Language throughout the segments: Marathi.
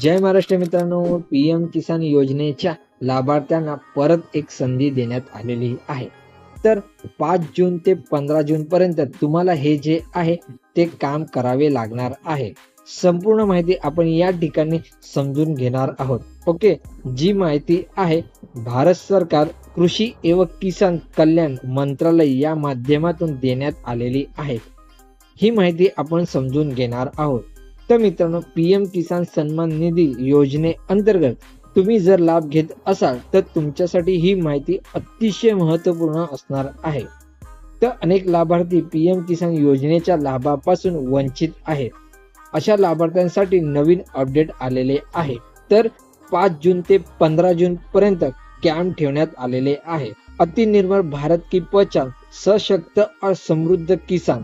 जय महाराष्ट्र मित्रांनो, पीएम किसान योजनेच्या लाभार्थ्यांना परत एक संधी देण्यात आलेली आहे। तर 5 जून ते 15 जून पर्यंत तुम्हाला हे जे आहे ते काम करावे लागणार आहे। संपूर्ण माहिती आपण या ठिकाणी समजून घेणार आहोत। ओके, जी माहिती आहे भारत सरकार कृषी एवं किसान कल्याण मंत्रालय या माध्यमातून देण्यात आलेली आहे। ही माहिती आपण समजून घेणार आहोत। तर मित्रांनो, पीएम किसान सन्मान निधी योजने अंतर्गत तुम्ही जर लाभ घेत असाल तर तुमच्यासाठी ही माहिती अतिशय महत्त्वपूर्ण असणार आहे। तर अनेक लाभार्थी पीएम किसान योजनेच्या लाभापासून वंचित आहेत। अशा लाभार्थ्यांसाठी नवीन अपडेट आलेले आहे। तर 5 जून ते 15 जून पर्यंत कॅम्प ठेवण्यात आलेले आहे। अतिनिर्भर भारत की पहचान सशक्त और समृद्ध किसान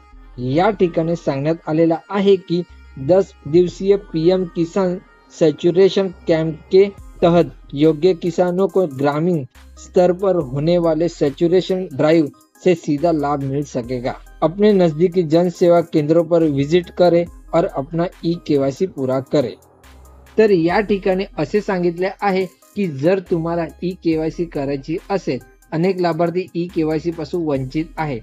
या ठिकाणी सांगण्यात आलेला आहे की 10 दिवसीय पीएम किसान सैचुरेशन कैंप के तहत योग्य किसानों को ग्रामीण स्तर पर होने वाले सैचुरेशन ड्राइव से सीधा लाभ मिल सकेगा। अपने नजदीकी जन सेवा केंद्रों पर विजिट करें और अपना ई-केवायसी पूरा करें। तर या ठिकाणी असे सांगितले आहे की जर तुम्हाला ई-केवायसी करायची असेल, अनेक लाभार्थी ई-केवायसी पासून वंचित आहेत।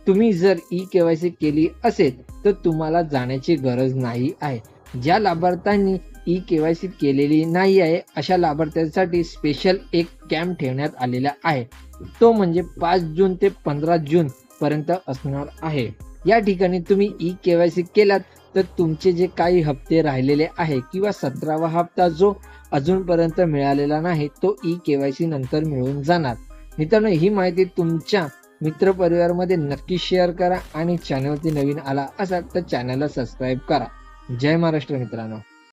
तुम्ही जर ई-केवायसी केली असेल तर तुम्हाला जाण्याची गरज नाही आहे। ज्या लाभार्थ्यांनी ई-केवायसी केलेली नाही आहे अशा लाभार्थ्यांसाठी स्पेशल एक कॅम्प ठेवण्यात आलेला आहे। तो म्हणजे 5 जून ते 15 जून पर्यंत असणार आहे। या ठिकाणी तुम्ही ई-केवायसी केलात तर तुमचे जे काही हप्ते राहिलेले आहे किंवा 17वा हप्ता जो अजूनपर्यंत मिळालेला नाही तो ई-केवायसी नंतर मिळून जाणार। मित्रांनो, ही माहिती तुमच्या मित्रपरिवारामध्ये नक्की शेअर करा आणि चॅनलवरती नवीन आला असाल तर चॅनलला सबस्क्राईब करा। जय महाराष्ट्र मित्रांनो।